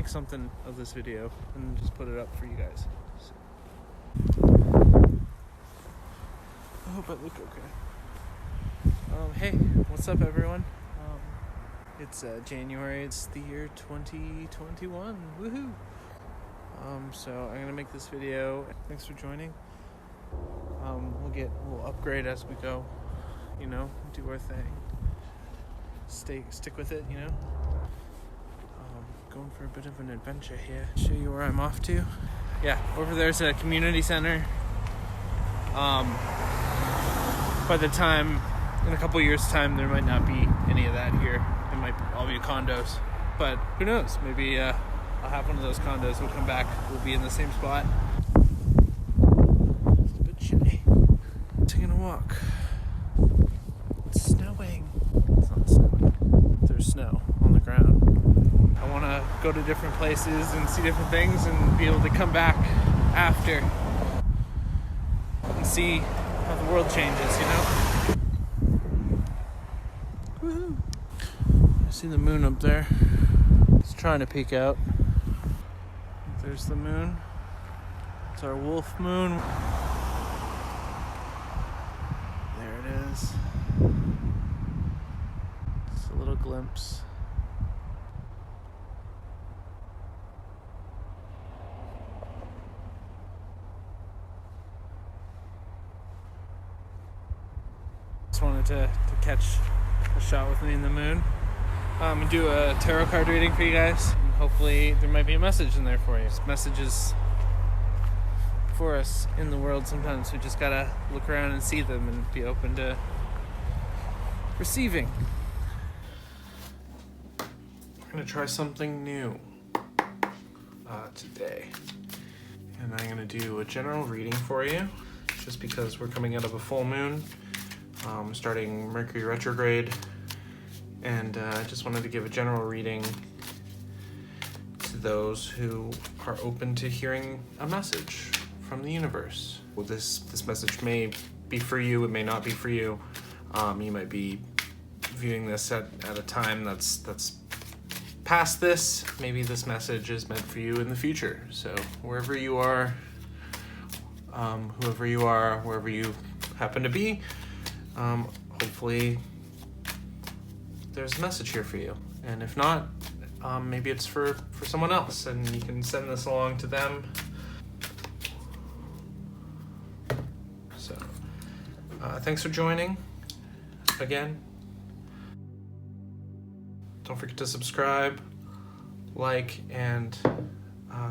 make something of this video and just put it up for you guys. So. I hope I look okay. Hey, what's up everyone? It's January, it's the year 2021, woohoo! So I'm gonna make this video. Thanks for joining. We'll upgrade as we go, do our thing. Stick with it, Going for a bit of an adventure here. Show you where I'm off to. Yeah, over there's a community center. By the time, in a couple years' time, there might not be any of that here. It might all be condos. But who knows? Maybe I'll have one of those condos. We'll come back. We'll be in the same spot. It's a bit chilly. Taking a walk. It's snowing. It's not snowing. There's snow on the ground. I want to go to different places and see different things and be able to come back after and see how the world changes, Woohoo! I see the moon up there. It's trying to peek out. There's the moon. It's our wolf moon. There it is. Just a little glimpse. Just wanted to catch a shot with me in the moon. And do a tarot card reading for you guys. And hopefully there might be a message in there for you. There's messages for us in the world sometimes. We just gotta look around and see them and be open to receiving. We're gonna try something new today. And I'm gonna do a general reading for you, just because we're coming out of a full moon. Starting Mercury retrograde, and I just wanted to give a general reading to those who are open to hearing a message from the universe. Well, this message may be for you, it may not be for you. You might be viewing this at a time that's past this. Maybe this message is meant for you in the future. So wherever you are, whoever you are, wherever you happen to be, hopefully there's a message here for you. And if not, maybe it's for someone else and you can send this along to them. So, thanks for joining again. Don't forget to subscribe, like, and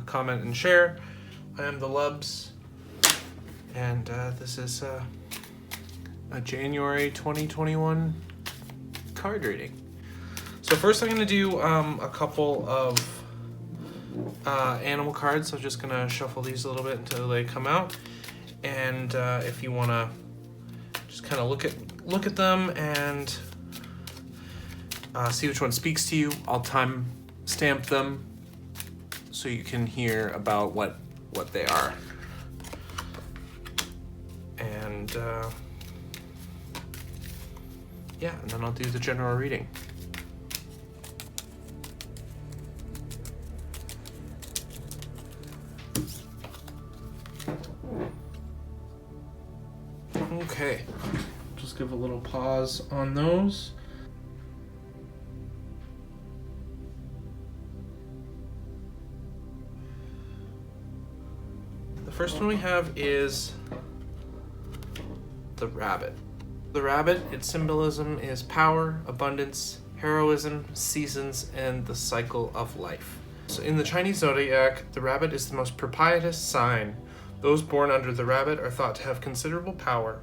comment and share. I am the kLubVs, and this is a January 2021 card reading. So first I'm going to do a couple of animal cards. So I'm just going to shuffle these a little bit until they come out. And if you want to just kind of look at them and see which one speaks to you, I'll time stamp them so you can hear about what they are. And yeah, and then I'll do the general reading. Okay, just give a little pause on those. The first one we have is the rabbit. The rabbit, its symbolism is power, abundance, heroism, seasons, and the cycle of life. So in the Chinese zodiac, the rabbit is the most propitious sign. Those born under the rabbit are thought to have considerable power.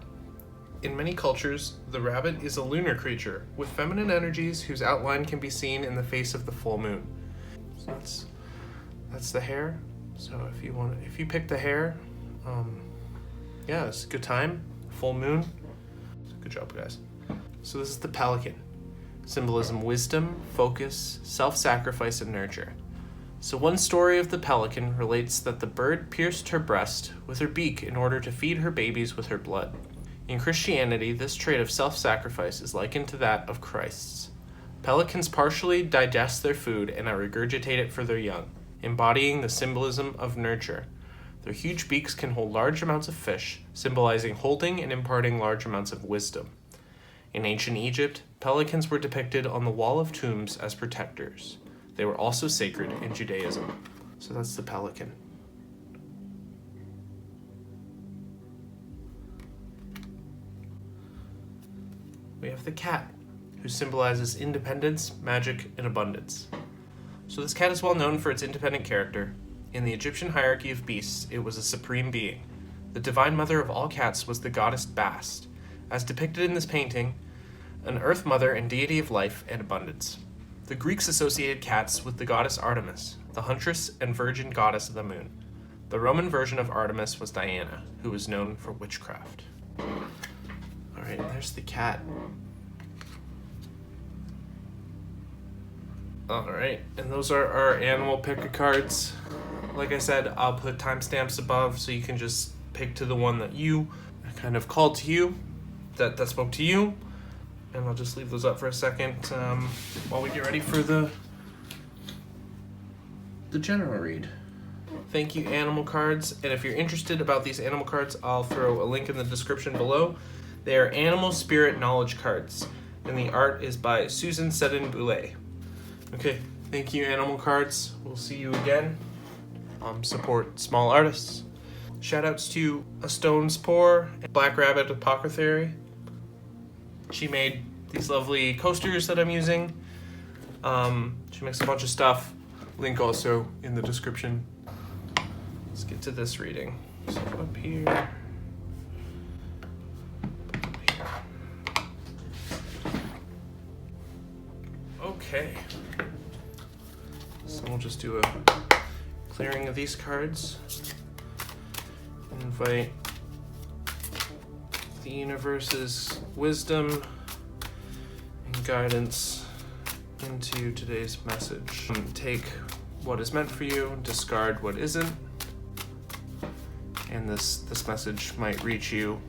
In many cultures, the rabbit is a lunar creature with feminine energies whose outline can be seen in the face of the full moon. So that's the hare. So if you pick the hare, yeah, it's a good time. Full moon. Good job, guys. So this is the pelican. Symbolism: wisdom, focus, self-sacrifice, and nurture. So one story of the pelican relates that the bird pierced her breast with her beak in order to feed her babies with her blood. In Christianity, this trait of self-sacrifice is likened to that of Christ's. Pelicans partially digest their food and regurgitate it for their young. embodying the symbolism of nurture. Their huge beaks can hold large amounts of fish, symbolizing holding and imparting large amounts of wisdom. In ancient Egypt, pelicans were depicted on the wall of tombs as protectors. They were also sacred in Judaism. So that's the pelican. We have the cat, who symbolizes independence, magic, and abundance. So this cat is well known for its independent character. In the Egyptian hierarchy of beasts, it was a supreme being. The divine mother of all cats was the goddess Bast, as depicted in this painting, an earth mother and deity of life and abundance. The Greeks associated cats with the goddess Artemis, the huntress and virgin goddess of the moon. The Roman version of Artemis was Diana, who was known for witchcraft. Alright, there's the cat. Alright, and those are our animal picker cards. Like I said, I'll put timestamps above so you can just pick to the one that you kind of called to you, that spoke to you. And I'll just leave those up for a second while we get ready for the general read. Thank you, animal cards. And if you're interested about these animal cards, I'll throw a link in the description below. They are animal spirit knowledge cards, and the art is by Susan Seddon-Boulay. Okay, thank you, animal cards. We'll see you again. Support small artists. Shoutouts to A Stone's Pour and Black Rabbit Apothecary. She made these lovely coasters that I'm using. She makes a bunch of stuff. Link also in the description. Let's get to this reading. So up here. Up here. Okay. So we'll just do a clearing of these cards. Invite the universe's wisdom and guidance into today's message. Take what is meant for you, discard what isn't, and this message might reach you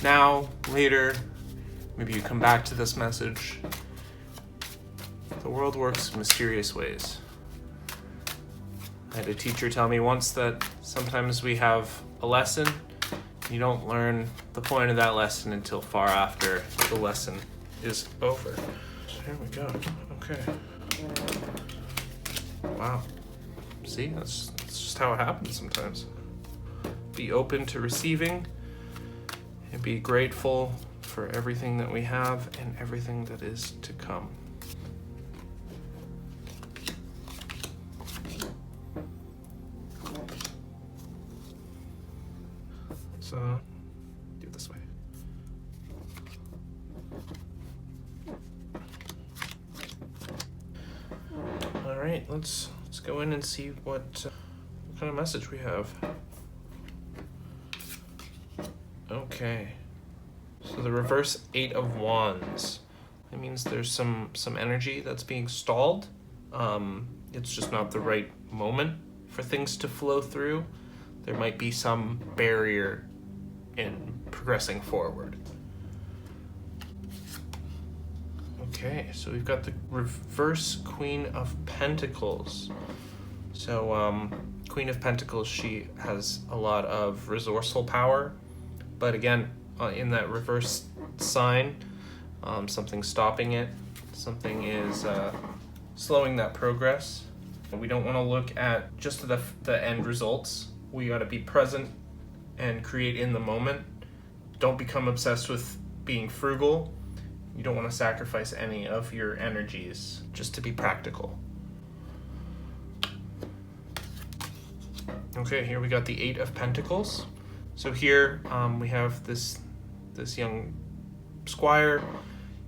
now, later. Maybe you come back to this message. The world works in mysterious ways. I had a teacher tell me once that sometimes we have a lesson. You don't learn the point of that lesson until far after the lesson is over. So here we go. Okay. Wow. See, that's just how it happens sometimes. Be open to receiving and be grateful for everything that we have and everything that is to come. So, do it this way. All right, let's go in and see what kind of message we have. Okay, so the reverse 8 of Wands. That means there's some energy that's being stalled. It's just not the right moment for things to flow through. There might be some barrier in progressing forward. Okay, so we've got the reverse Queen of Pentacles. So Queen of Pentacles, she has a lot of resourceful power, but again, in that reverse sign, something's stopping it. Something is slowing that progress. We don't want to look at just the end results. We got to be present and create in the moment. Don't become obsessed with being frugal. You don't want to sacrifice any of your energies just to be practical. Okay, here we got the 8 of Pentacles. So here we have this young squire.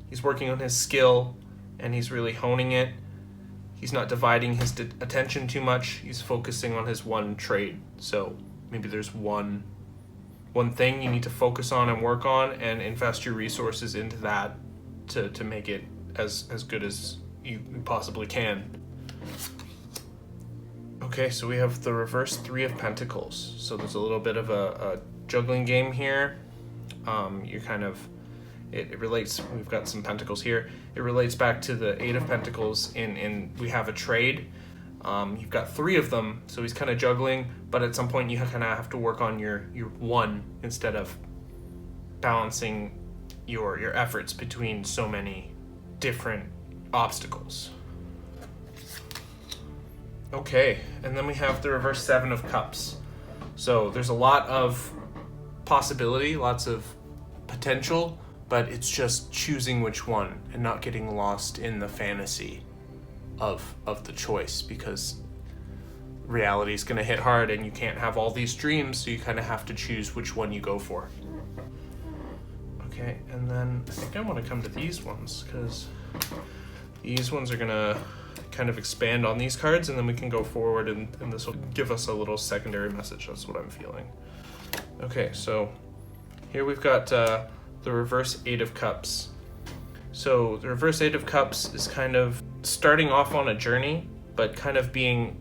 He's working on his skill and he's really honing it. He's not dividing his attention too much. He's focusing on his one trade. So maybe there's one thing you need to focus on and work on and invest your resources into that to make it as good as you possibly can. Okay, so we have the reverse 3 of Pentacles. So there's a little bit of a juggling game here. You're kind of, it relates, we've got some pentacles here. It relates back to the 8 of Pentacles in we have a trade. You've got 3 of them, so he's kind of juggling, but at some point you kind of have to work on your 1 instead of balancing your efforts between so many different obstacles. Okay, and then we have the reverse 7 of Cups. So there's a lot of possibility, lots of potential, but it's just choosing which one and not getting lost in the fantasy of the choice, because reality is going to hit hard and you can't have all these dreams, so you kind of have to choose which one you go for. Okay, and then I think I want to come to these ones, because these ones are going to kind of expand on these cards, and then we can go forward, and this will give us a little secondary message. That's what I'm feeling. Okay, so here we've got the reverse 8 of Cups. So the reverse 8 of Cups is kind of starting off on a journey, but kind of being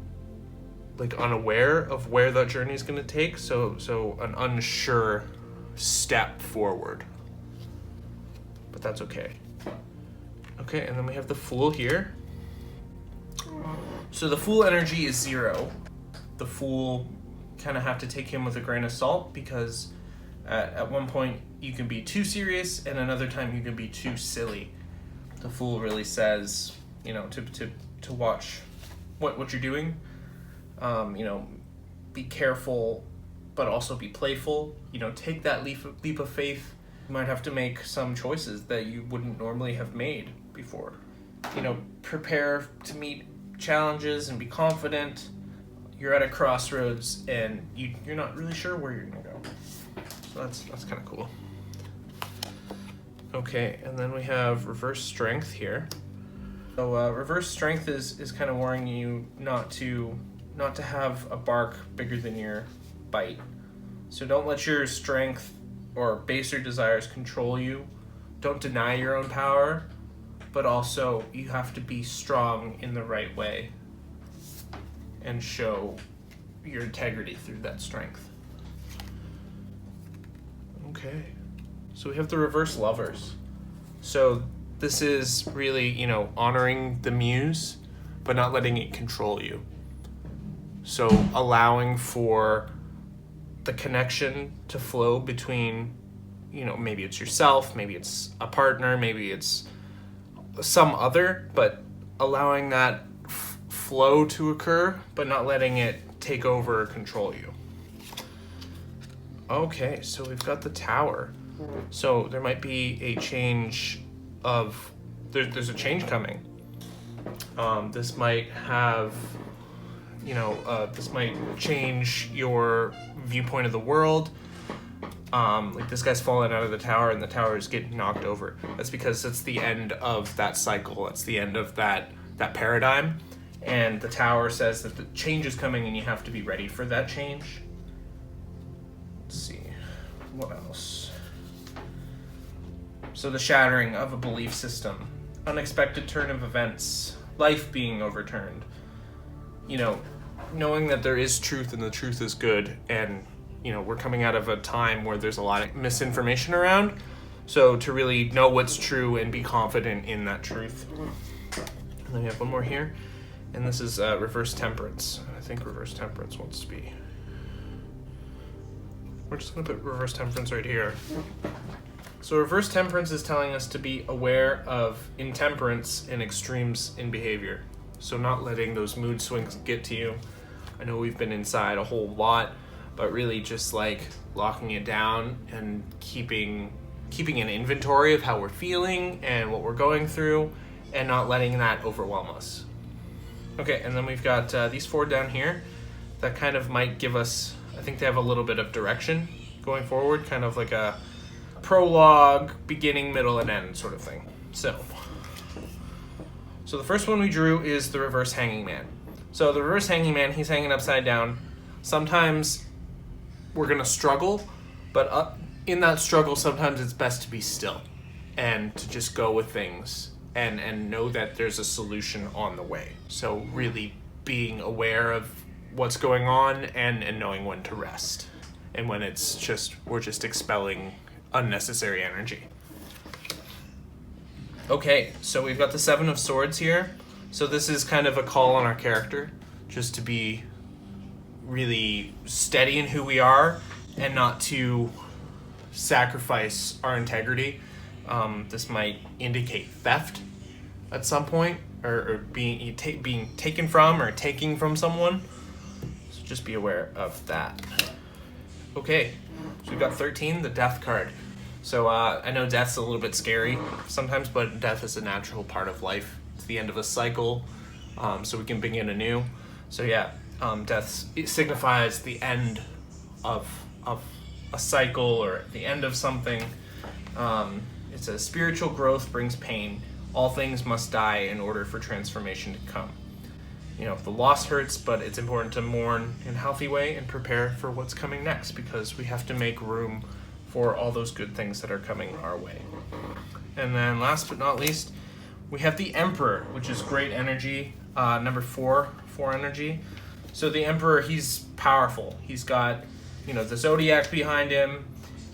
like unaware of where that journey is going to take. So an unsure step forward, but that's okay. Okay, and then we have the Fool here. So the Fool energy is 0. The Fool kind of have to take him with a grain of salt, because at one point you can be too serious and another time you can be too silly. The Fool really says, you know, to watch what you're doing. You know, be careful, but also be playful. You know, take that leap of faith. You might have to make some choices that you wouldn't normally have made before. You know, prepare to meet challenges and be confident. You're at a crossroads and you're not really sure where you're gonna go. So that's kind of cool. Okay, and then we have reverse strength here. So reverse strength is kind of warning you not to have a bark bigger than your bite. So don't let your strength or baser desires control you. Don't deny your own power, but also you have to be strong in the right way and show your integrity through that strength. Okay, so we have the reverse Lovers. So this is really, you know, honoring the muse, but not letting it control you. So allowing for the connection to flow between, you know, maybe it's yourself, maybe it's a partner, maybe it's some other, but allowing that flow to occur, but not letting it take over or control you. Okay, so we've got the Tower. So there might be a change of, there's a change coming. This might have, you know, this might change your viewpoint of the world. Like this guy's falling out of the tower and the tower is getting knocked over. That's because it's the end of that cycle. It's the end of that paradigm. And the Tower says that the change is coming and you have to be ready for that change. Let's see, what else? So the shattering of a belief system, unexpected turn of events, life being overturned. You know, knowing that there is truth and the truth is good, and you know, we're coming out of a time where there's a lot of misinformation around. So to really know what's true and be confident in that truth. And then we have one more here, and this is reverse Temperance. I think reverse Temperance wants to be. We're just gonna put reverse Temperance right here. So reverse Temperance is telling us to be aware of intemperance and extremes in behavior. So not letting those mood swings get to you. I know we've been inside a whole lot, but really just like locking it down and keeping an inventory of how we're feeling and what we're going through, and not letting that overwhelm us. Okay, and then we've got these 4 down here that kind of might give us, I think they have a little bit of direction going forward, kind of like a prologue, beginning, middle, and end sort of thing. So the first one we drew is the reverse Hanging Man. So the reverse Hanging Man, he's hanging upside down. Sometimes we're gonna struggle, but in that struggle, sometimes it's best to be still and to just go with things and know that there's a solution on the way. So really being aware of what's going on and knowing when to rest and when it's just, we're just expelling unnecessary energy. Okay, so we've got the 7 of Swords here. So this is kind of a call on our character. just to be really steady in who we are and not to sacrifice our integrity. This might indicate theft at some point, or being taken from or taking from someone. So just be aware of that. Okay, so we've got 13, the death card. So I know death's a little bit scary sometimes, but death is a natural part of life. It's the end of a cycle, so we can begin anew. So yeah, death signifies the end of a cycle or the end of something. It says spiritual growth brings pain. All things must die in order for transformation to come. You know, the loss hurts, but it's important to mourn in a healthy way and prepare for what's coming next, because we have to make room for all those good things that are coming our way. And then last but not least, we have the Emperor, which is great energy, number 4 energy. So the Emperor, he's powerful. He's got, you know, the zodiac behind him.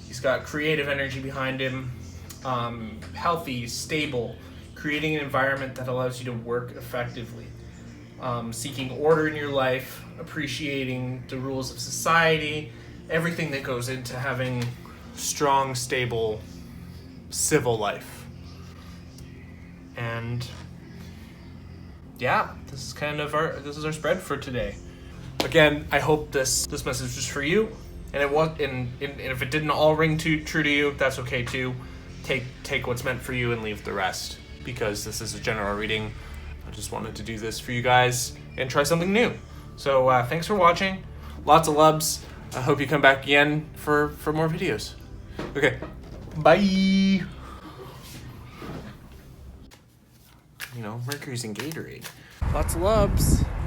He's got creative energy behind him, healthy, stable, creating an environment that allows you to work effectively, seeking order in your life, appreciating the rules of society, everything that goes into having strong, stable, civil life. And yeah, this is our spread for today. Again, I hope this message was for you, and if it didn't all ring true to you, that's okay too. Take what's meant for you and leave the rest, because this is a general reading. I just wanted to do this for you guys and try something new. So thanks for watching. Lots of loves. I hope you come back again for more videos. Okay, bye. You know, Mercury's in Gatorade. Lots of loves.